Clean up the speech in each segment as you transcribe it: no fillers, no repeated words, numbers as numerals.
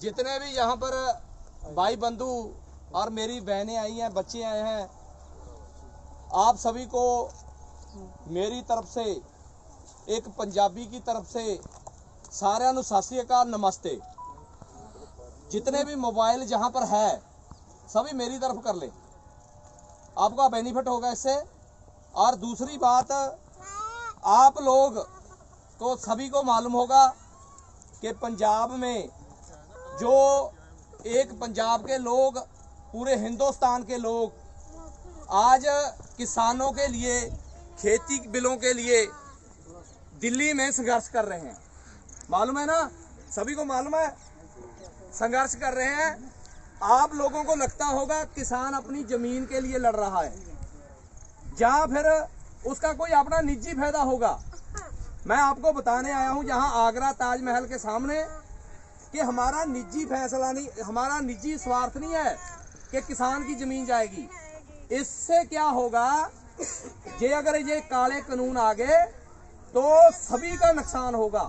जितने भी यहाँ पर भाई बंधु और मेरी बहनें आई हैं, बच्चे आए हैं, आप सभी को मेरी तरफ से, एक पंजाबी की तरफ से साਰਿਆਂ ਨੂੰ ਸਤਿ ਸ੍ਰੀ ਅਕਾਲ, नमस्ते। जितने भी मोबाइल जहाँ पर है सभी मेरी तरफ कर ले, आपका बेनिफिट होगा इससे। और दूसरी बात, आप लोग को सभी को मालूम होगा कि पंजाब में जो एक पंजाब के लोग, पूरे हिंदुस्तान के लोग आज किसानों के लिए, खेती बिलों के लिए दिल्ली में संघर्ष कर रहे हैं। मालूम है ना, सभी को मालूम है, संघर्ष कर रहे हैं। आप लोगों को लगता होगा किसान अपनी जमीन के लिए लड़ रहा है, जहां फिर उसका कोई अपना निजी फायदा होगा। मैं आपको बताने आया हूं यहाँ आगरा ताजमहल के सामने कि हमारा निजी फैसला नहीं, हमारा निजी स्वार्थ नहीं है कि किसान की जमीन जाएगी। इससे क्या होगा, ये अगर ये काले कानून आ गए तो सभी का नुकसान होगा,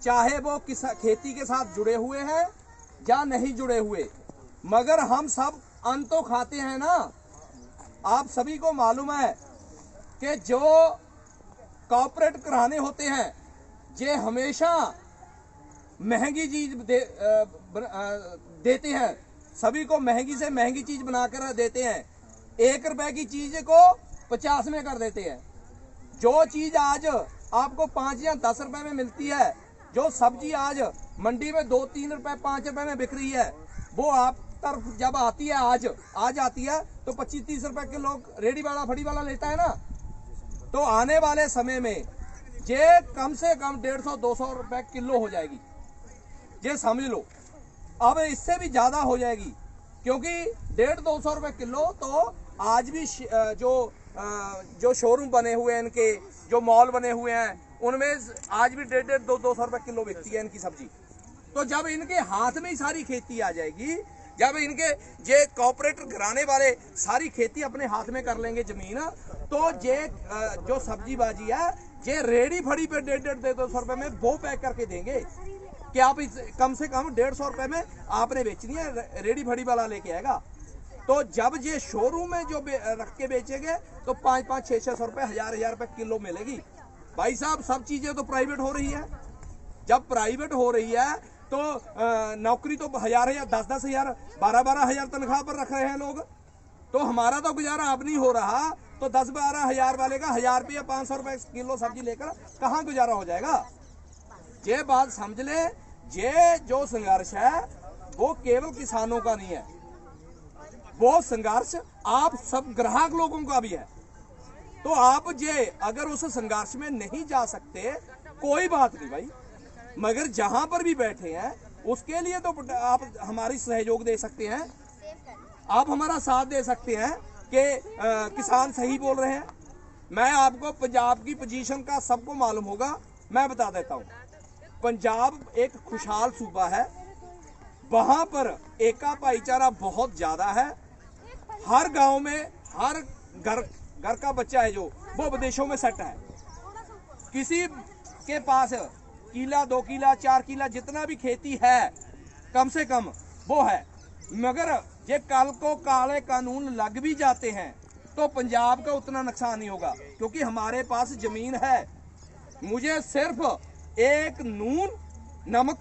चाहे वो खेती के साथ जुड़े हुए हैं या नहीं जुड़े हुए, मगर हम सब अन्न तो खाते हैं ना। आप सभी को मालूम है कि जो कॉर्पोरेट घराने होते हैं ये हमेशा महंगी चीज देते हैं, सभी को महंगी से महंगी चीज बनाकर देते हैं। 1 रुपए की चीज को 50 में कर देते हैं। जो चीज आज आपको 5 या 10 रुपए में मिलती है, जो सब्जी आज मंडी में 2-3 रुपए 5 रुपए में बिक रही है, वो आप तरफ जब आती है, आज आती है तो 25-30 रुपए के लोग रेडी वाला फड़ी वाला लेता है ना। तो आने वाले समय में ये कम से कम 150-200 रुपए किलो हो जाएगी, ये समझ लो। अब इससे भी ज्यादा हो जाएगी, क्योंकि 150-200 रुपए किलो तो आज भी जो शोरूम बने हुए हैं, इनके जो मॉल बने हुए हैं, उनमें आज भी 150-200 रुपए किलो बिकती है इनकी सब्जी। तो जब इनके हाथ में ही सारी खेती आ जाएगी, जब इनके ये कॉर्पोरेट घराने वाले सारी खेती अपने हाथ में कर लेंगे जमीन, तो ये जो सब्जी बाजी है ये रेडी फड़ी पे 150-200 रुपए में वो पैक करके देंगे कि आप कम से कम 150 रुपए में आपने बेचनी है, रेडी फड़ी वाला लेके आएगा। तो जब ये शोरूम में जो रख के बेचेंगे तो 500-500, 600 रुपए, 1000 रुपए किलो मिलेगी। भाई साहब, सब चीजें तो प्राइवेट हो रही है। जब प्राइवेट हो रही है तो नौकरी तो 1000, 10,000, 12,000 तनख्वाह पर रख रहे हैं लोग। तो हमारा तो गुजारा अब नहीं हो रहा, तो 10-12 हजार वाले का 1000 रुपये 500 रुपए किलो सब्जी लेकर कहाँ गुजारा हो जाएगा। ये बात समझ ले, ये जो संघर्ष है वो केवल किसानों का नहीं है, वो संघर्ष आप सब ग्राहक लोगों का भी है। तो आप ये अगर उस संघर्ष में नहीं जा सकते, कोई बात नहीं भाई, मगर जहां पर भी बैठे हैं उसके लिए तो आप हमारी सहयोग दे सकते हैं, आप हमारा साथ दे सकते हैं कि किसान सही बोल रहे हैं। मैं आपको पंजाब की पोजीशन का सबको मालूम होगा, मैं बता देता हूं। पंजाब एक खुशहाल सूबा है, वहां पर एका भाईचारा बहुत ज्यादा है। हर गांव में हर घर का बच्चा है जो वो विदेशों में सेट है। किसी के पास किला, 2 किला, 4 किला जितना भी खेती है कम से कम वो है। मगर ये कल को काले कानून लग भी जाते हैं तो पंजाब का उतना नुकसान नहीं होगा, क्योंकि हमारे पास जमीन है। मुझे सिर्फ एक नून, नमक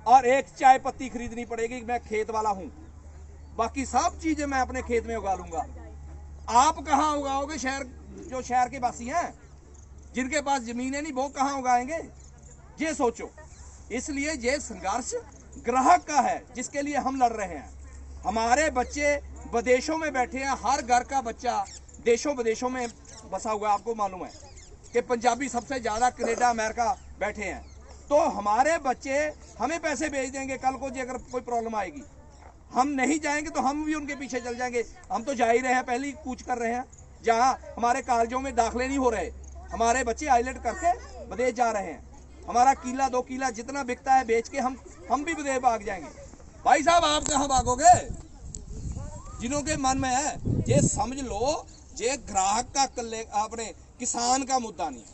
और एक चाय पत्ती खरीदनी पड़ेगी, मैं खेत वाला हूं, बाकी सब चीजें मैं अपने खेत में उगा लूंगा। आप कहाँ उगाओगे? जो शहर के वासी हैं, जिनके पास जमीन है नहीं, वो कहाँ उगाएंगे? ये सोचो। इसलिए ये संघर्ष ग्राहक का है, जिसके लिए हम लड़ रहे हैं। हमारे बच्चे विदेशों में बैठे हैं, हर घर का बच्चा देशों विदेशों में बसा हुआ है। आपको मालूम है कि पंजाबी सबसे ज्यादा कनाडा, अमेरिका बैठे हैं। तो हमारे बच्चे हमें पैसे भेज देंगे, कल को जी अगर कोई प्रॉब्लम आएगी, हम नहीं जाएंगे तो हम भी उनके पीछे चल जाएंगे। हम तो जा ही रहे हैं, पहले ही कूच कर रहे हैं। जहां हमारे कॉलेजों में दाखिले नहीं हो रहे, हमारे बच्चे आईलेट करके विदेश जा रहे हैं। हमारा किला, 2 किला जितना बिकता है बेच के हम भी विदेश भाग जाएंगे। भाई साहब, आप कहाँ भागोगे? जिन्हों के मन में है, ये समझ लो, ये ग्राहक का अपने किसान का मुद्दा नहीं है,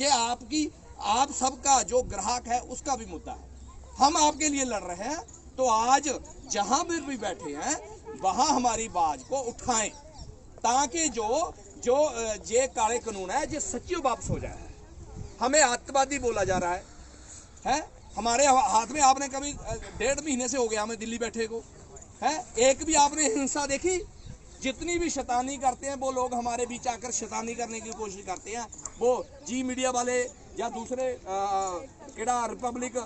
ये आप सबका जो ग्राहक है उसका भी मुद्दा है। हम आपके लिए लड़ रहे हैं, तो आज जहां पर भी बैठे हैं वहां हमारी आवाज को उठाएं, ताकि जो ये काले कानून है ये सच्ची वापस हो जाए। हमें आतंकवादी बोला जा रहा है? हमारे हाथ में आपने कभी 1.5 महीने से हो गया हमें दिल्ली बैठे को है, एक भी आपने हिंसा देखी? जितनी भी शैतानी करते हैं वो लोग हमारे बीच आकर शैतानी करने की कोशिश करते हैं, वो जी मीडिया वाले या दूसरे केड़ा रिपब्लिक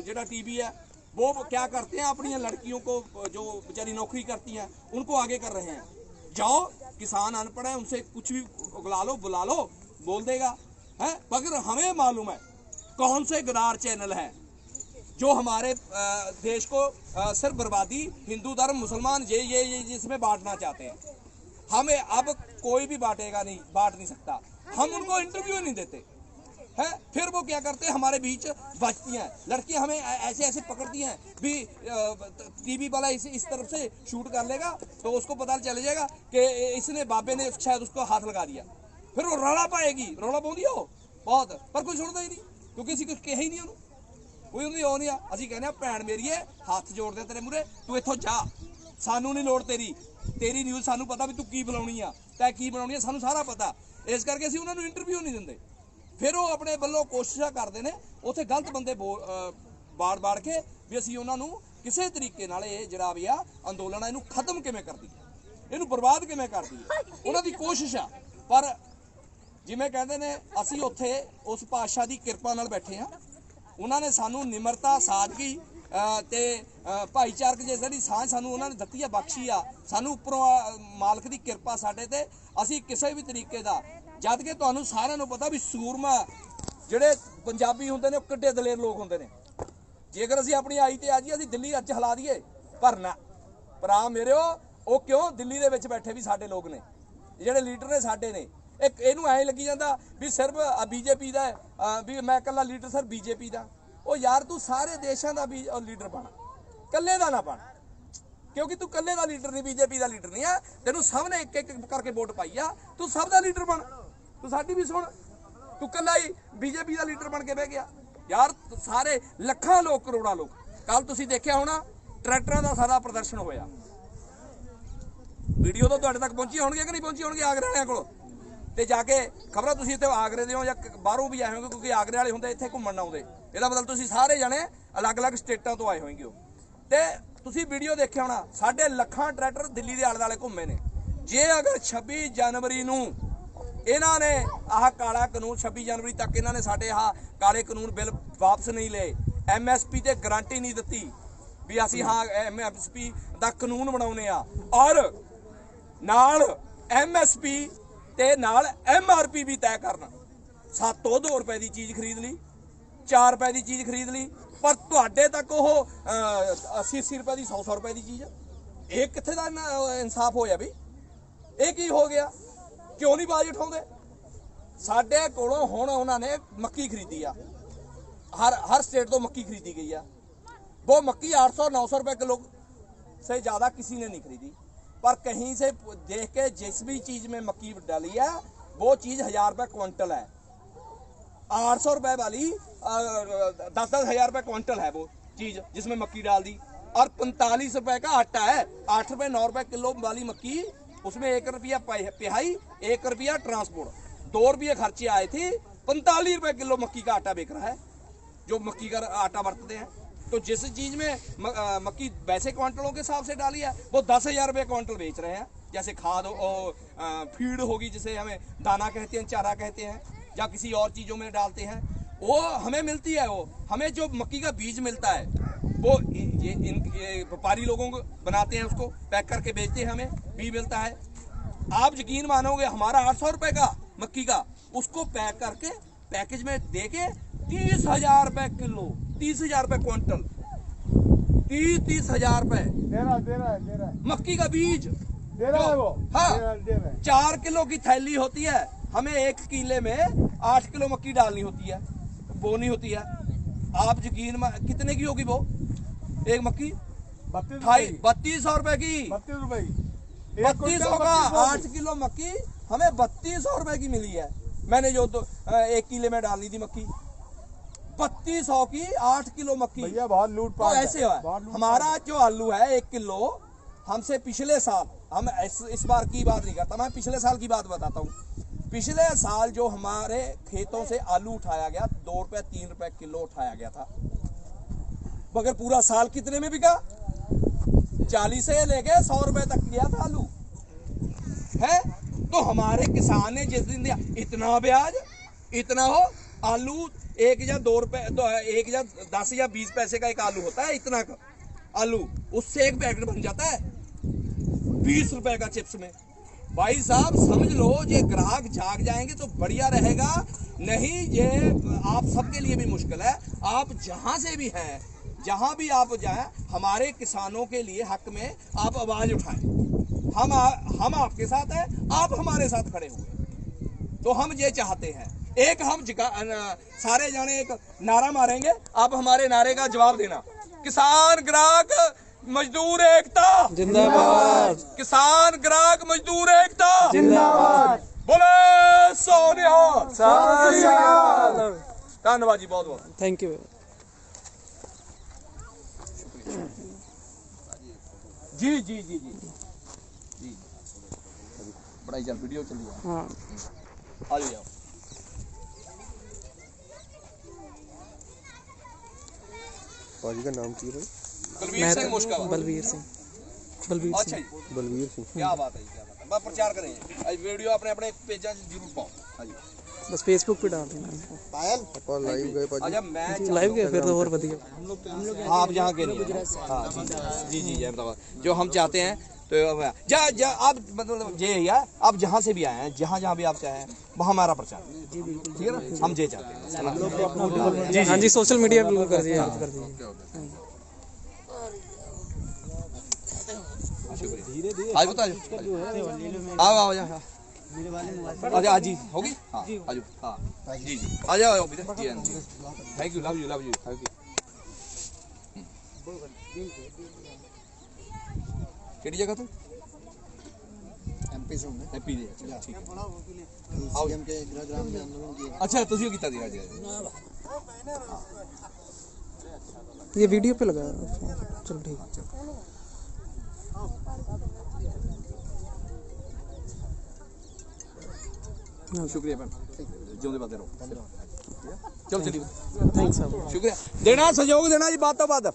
जेड़ा टीवी है, वो क्या करते हैं, अपनी लड़कियों को जो बेचारी नौकरी करती हैं उनको आगे कर रहे हैं। जाओ, किसान अनपढ़ है, उनसे कुछ भी बुला लो, बोल देगा है। मगर हमें मालूम है कौन से गदार चैनल है जो हमारे देश को सिर्फ बर्बादी, हिंदू धर्म, मुसलमान ये जिसमें बांटना चाहते हैं। हमें अब कोई भी बांट नहीं सकता। हम उनको इंटरव्यू नहीं देते है। फिर वो क्या करते हैं, हमारे बीच बचती हैं लड़कियां, हमें ऐसे पकड़ती हैं भी। टीवी वाला इस तरफ से शूट कर लेगा तो उसको पता चल जाएगा कि इसने बाबे ने शायद उसको हाथ लगा दिया। फिर वो रौला पाएगी, रौला पाਉਂਦੀ हो बहुत, पर कोई सुनता ही नहीं, क्योंकि किसी कुछ कहा ही नहीं ਉਹਨੂੰ, ਕੋਈ ਉਹਦੀ ਉਹ ਨਹੀਂ ਆ। ਅਸੀਂ ਕਹਿੰਦੇ ਆ ਭੈਣ ਮੇਰੀਏ ਹੱਥ ਜੋੜਦੇ ਤੇਰੇ ਮੂਰੇ, ਤੂੰ ਇੱਥੋਂ ਜਾ, ਸਾਨੂੰ ਨਹੀਂ ਲੋੜ ਤੇਰੀ ਨਿਊਜ਼, ਸਾਨੂੰ ਪਤਾ ਵੀ ਤੂੰ ਕੀ ਬਣਾਉਣੀ ਆ, ਤੈਂ ਕੀ ਬਣਾਉਣੀ ਆ, ਸਾਨੂੰ ਸਾਰਾ ਪਤਾ। ਇਸ ਕਰਕੇ ਅਸੀਂ ਉਹਨਾਂ ਨੂੰ ਇੰਟਰਵਿਊ ਨਹੀਂ ਦਿੰਦੇ। ਫਿਰ ਉਹ ਆਪਣੇ ਵੱਲੋਂ ਕੋਸ਼ਿਸ਼ਾਂ ਕਰਦੇ ਨੇ ਉੱਥੇ ਗਲਤ ਬੰਦੇ ਬਾੜ ਕੇ ਵੀ ਅਸੀਂ ਉਹਨਾਂ ਨੂੰ ਕਿਸੇ ਤਰੀਕੇ ਨਾਲ ਇਹ ਜਿਹੜਾ ਵੀ ਆ ਅੰਦੋਲਨ ਇਹਨੂੰ ਖਤਮ ਕਿਵੇਂ ਕਰ ਦਈਏ, ਇਹਨੂੰ ਬਰਬਾਦ ਕਿਵੇਂ ਕਰ ਦਈਏ, ਉਹਨਾਂ ਦੀ ਕੋਸ਼ਿਸ਼ ਆ। ਪਰ ਜਿਵੇਂ ਕਹਿੰਦੇ ਨੇ ਅਸੀਂ ਉੱਥੇ ਉਸ ਪਾਤਸ਼ਾਹ ਦੀ ਕਿਰਪਾ ਨਾਲ ਬੈਠੇ ਆ। ਉਹਨਾਂ ਨੇ ਸਾਨੂੰ ਨਿਮਰਤਾ, ਸਾਦਗੀ ਤੇ ਭਾਈਚਾਰਕ ਜਿਹੜੀ ਸਾਂਝ ਸਾਨੂੰ ਉਹਨਾਂ ਨੇ ਦਿੱਤੀ ਆ, ਬਖਸ਼ੀ ਆ ਸਾਨੂੰ ਉੱਪਰੋਂ ਮਾਲਕ ਦੀ ਕਿਰਪਾ ਸਾਡੇ ਤੇ। ਅਸੀਂ ਕਿਸੇ ਵੀ ਤਰੀਕੇ ਦਾ, ਜਦ ਕਿ ਤੁਹਾਨੂੰ ਸਾਰਿਆਂ ਨੂੰ ਪਤਾ ਵੀ ਸੂਰਮਾ ਜਿਹੜੇ ਪੰਜਾਬੀ ਹੁੰਦੇ ਨੇ ਉਹ ਕਿੱਡੇ ਦਲੇਰ ਲੋਕ ਹੁੰਦੇ ਨੇ। ਜੇਕਰ ਅਸੀਂ ਆਪਣੀ ਆਈ ਤੇ ਆ ਜੀ ਅਸੀਂ ਦਿੱਲੀ ਅੱਜ ਹਿਲਾ ਦਈਏ, ਪਰ ਨਾ ਭਰਾ ਮੇਰਿਓ, ਉਹ ਕਿਉਂ ਦਿੱਲੀ ਦੇ ਵਿੱਚ ਬੈਠੇ ਵੀ ਸਾਡੇ ਲੋਕ ਨੇ, ਜਿਹੜੇ ਲੀਡਰ ਨੇ ਸਾਡੇ ਨੇ। ਇੱਕ ਇਹਨੂੰ ਐਂ ਲੱਗੀ ਜਾਂਦਾ ਵੀ ਸਿਰਫ ਬੀਜੇਪੀ ਦਾ ਵੀ ਮੈਂ ਇਕੱਲਾ ਲੀਡਰ ਸਰ ਬੀਜੇਪੀ ਦਾ। ਉਹ ਯਾਰ ਤੂੰ ਸਾਰੇ ਦੇਸ਼ਾਂ ਦਾ ਵੀ ਲੀਡਰ ਬਣ, ਇਕੱਲੇ ਦਾ ਨਾ ਬਣ, ਕਿਉਂਕਿ ਤੂੰ ਇਕੱਲੇ ਦਾ ਲੀਡਰ ਨਹੀਂ, ਬੀਜੇਪੀ ਦਾ ਲੀਡਰ ਨਹੀਂ ਆ। ਤੈਨੂੰ ਸਭ ਨੇ ਇੱਕ ਕਰਕੇ ਵੋਟ ਪਾਈ ਆ, ਤੂੰ ਸਭ ਦਾ ਲੀਡਰ ਬਣ। ਤੂੰ ਸਾਡੀ ਵੀ ਸੁਣ, ਤੂੰ ਇਕੱਲਾ ਹੀ ਬੀਜੇਪੀ ਦਾ ਲੀਡਰ ਬਣ ਕੇ ਬਹਿ ਗਿਆ ਯਾਰ। ਸਾਰੇ ਲੱਖਾਂ ਲੋਕ, ਕਰੋੜਾਂ ਲੋਕ, ਕੱਲ ਤੁਸੀਂ ਦੇਖਿਆ ਹੋਣਾ ਟਰੈਕਟਰਾਂ ਦਾ ਸਾਰਾ ਪ੍ਰਦਰਸ਼ਨ ਹੋਇਆ। ਵੀਡੀਓ ਤਾਂ ਤੁਹਾਡੇ ਤੱਕ ਪਹੁੰਚੀ ਹੋਣਗੀਆਂ ਕਿ ਨਹੀਂ ਪਹੁੰਚੀ ਹੋਣਗੀਆਂ ਆਗਰੇ ਵਾਲਿਆਂ ਕੋਲ, ਤੇ ਜਾ ਕੇ ਖਬਰਾਂ ਤੁਸੀਂ ਇੱਥੇ ਆਗਰੇ ਦੇ ਹੋ ਜਾਂ ਬਾਹਰੋਂ ਵੀ ਆਏ ਹੋਗੇ, ਕਿਉਂਕਿ ਆਗਰੇ ਵਾਲੇ ਹੁੰਦੇ ਇੱਥੇ ਘੁੰਮਣ ਆਉਂਦੇ। ਇਹਦਾ ਮਤਲਬ ਤੁਸੀਂ ਸਾਰੇ ਜਣੇ ਅਲੱਗ-ਅਲੱਗ ਸਟੇਟਾਂ ਤੋਂ ਆਏ ਹੋਣਗੇ। ਤੇ ਤੁਸੀਂ ਵੀਡੀਓ ਦੇਖਿਆ ਹੋਣਾ, ਸਾਡੇ ਲੱਖਾਂ ਟਰੈਕਟਰ ਦਿੱਲੀ ਦੇ ਆਲੇ-ਦੁਆਲੇ ਘੁੰਮੇ ਨੇ। ਜੇ ਅਗਰ 26 ਜਨਵਰੀ ਨੂੰ ਇਹਨਾਂ ਨੇ ਆਹ ਕਾਲਾ ਕਾਨੂੰਨ, 26 ਜਨਵਰੀ ਤੱਕ ਇਹਨਾਂ ਨੇ ਸਾਡੇ ਆਹ ਕਾਲੇ ਕਾਨੂੰਨ ਬਿੱਲ ਵਾਪਸ ਨਹੀਂ ਲਏ, MSP ਤੇ ਗਾਰੰਟੀ ਨਹੀਂ ਦਿੱਤੀ ਵੀ ਅਸੀਂ ਹਾਂ MSP ਦਾ ਕਾਨੂੰਨ ਬਣਾਉਨੇ ਆ, ਔਰ ਨਾਲ MSP ਤੇ ਨਾਲ MRP ਵੀ ਤੈਅ ਕਰਨਾ। 2 ਰੁਪਏ ਦੀ ਚੀਜ਼ ਖਰੀਦ ਲਈ, 4 ਰੁਪਏ ਦੀ ਚੀਜ਼ ਖਰੀਦ ਲਈ, ਪਰ ਤੁਹਾਡੇ ਤੱਕ ਉਹ 80 ਰੁਪਏ ਦੀ 100 ਰੁਪਏ ਦੀ ਚੀਜ਼। ਇਹ ਕਿੱਥੇ ਦਾ ਇਨਸਾਫ ਹੋਇਆ ਵੀ? ਇਹ ਕੀ ਹੋ ਗਿਆ? ਕਿਉਂ ਨਹੀਂ ਬਾਜ਼ ਉਠਾਉਂਦੇ? ਸਾਡੇ ਕੋਲੋਂ ਹੁਣ ਉਹਨਾਂ ਨੇ ਮੱਕੀ ਖਰੀਦੀ ਆ, हर स्टेट तो मक्की खरीदी गई है। वो मक्की 800-900 रुपए किलो से ज़्यादा किसी ने नहीं खरीदी, पर कहीं से देख के जिस भी चीज़ में मक्की डाली है वो चीज़ 1000 रुपये क्विंटल है। 800 रुपये वाली 10-10 हज़ार रुपये क्विंटल है वो चीज़ जिसमें मक्की डाल दी, और 45 रुपये का आटा है। 8 रुपये 9 रुपये किलो वाली मक्की, उसमें 1 रुपया पिहाई, 1 रुपया ट्रांसपोर्ट, 2 रुपये खर्चे आए थे। 45 रुपये किलो मक्की का आटा बिक रहा है जो मक्की का आटा बरतते हैं। तो जिस चीज़ में मक्की वैसे क्वांटलों के हिसाब से डाली है वो 10,000 रुपये क्वांटल बेच रहे हैं। जैसे खाद फीड होगी, जिसे हमें दाना कहते हैं, चारा कहते हैं, या किसी और चीज़ों में डालते हैं, वो हमें मिलती है। वो हमें जो मक्की का बीज मिलता है वो ये व्यापारी लोगों को बनाते हैं, उसको पैक करके बेचते हैं, हमें बीज मिलता है। आप यकीन मानोगे, हमारा 800 रुपये का मक्की का, उसको पैक करके पैकेज में दे के 30,000 रुपये किलो, 30,000 रुपये क्विंटल, 30,000 रुपये दे रहा है मक्की का बीज दे रहा है वो। हाँ, 4 किलो की थैली होती है, हमें 1 किले में 8 किलो मक्की डालनी होती है, बोनी होती है। आप यकीन कितने की होगी वो एक मक्की? 3200 रुपए की। 3200 का 8 किलो मक्की हमें 3200 रुपए की मिली है। मैंने जो 1 किले में डालनी थी मक्की, 3200 की 8 किलो मक्की। भैया बहुत लूट तो पाट ऐसे है हमारा जो आलू है 1 किलो, हमसे पिछले साल, हम इस बार की बात नहीं करता, मैं पिछले साल की बात बताता हूँ। पिछले साल जो हमारे खेतों से आलू उठाया गया 2 रुपए 3 रुपए किलो उठाया गया था, मगर पूरा साल कितने में बिका? 40 से लेके 100 रुपए तक गया था आलू है। तो हमारे किसान ने जिस दिन दिया, इतना ब्याज, इतना हो आलू 1 या 2 रुपए, 1 या 10 या 20 पैसे का एक आलू होता है, इतना का आलू, उससे एक पैकेट बन जाता है 20 रुपए का चिप्स में। भाई साहब समझ लो, ये ग्राहक जाग जाएंगे तो बढ़िया रहेगा, नहीं ये आप सबके लिए भी मुश्किल है। आप जहां से भी हैं, जहां भी आप जाएं, हमारे किसानों के लिए हक में आप आवाज उठाएं। हम आपके साथ हैं, आप हमारे साथ खड़े हुए। तो हम ये चाहते हैं, एक हम सारे जाने एक नारा मारेंगे, आप हमारे नारे का जवाब देना। किसान ग्राहक मजदूर एकता जिंदाबाद। किसान ग्राहक मजदूर एकता जिंदाबाद। बोले सोनिया। सत श्री अकाल। धन्यवाद जी, बहुत बहुत थैंक यू जी जी जी जी जी। बड़ा चल वीडियो चल रही है। हाँ आ जाओ। पाजी का नाम की भाई? बलवीर सिंह मुश्कावा। बलवीर सिंह। बलवीर अच्छा सिंह। जी, बलवीर सिंह। क्या बात है, क्या बात है। बस प्रचार करें आज वीडियो अपने अपने पेजा जरूर पाओ। हाँ जी, बस फेसबुक पे डाल देना। पायल ਆਪਾਂ ਲਾਈਵ ਗਏ ਭਾਜੀ। अच्छा मैं लाइव गए फिर तो और बढ़िया। आप यहाँ के नहीं हैं। हाँ जी जी जी अहमदाबाद। जो हम चाहते हैं तो आप मतलब ये है, आप जहाँ से भी आए हैं, जहाँ जहाँ भी आप चाहें वहाँ हमारा प्रचार, ठीक है ना, हम ये चाहते हैं। हाँ जी, सोशल मीडिया बिल्कुल कर दीजिए, हेल्प कर दीजिए। आज बता आओ आओ जा। अच्छा जी होगी। हाँ आजो। हाँ जी जी आ जाओ बेटा। जी हाँ जी, thank you, love you thank you. केड़ी जगह तू? एमपी से हूं। एमपी दे। अच्छा ठीक है। सीएम के गृहग्राम में आंदोलन किया। अच्छा तुसी कीता दी आज? ये वीडियो पे लगा। चल ठीक है। शुक्रिया मैम, जिंदे बात रहो। चलो चलिए, थैंक्स। शुक्रिया देना, सहयोग देना जी, बातों बात।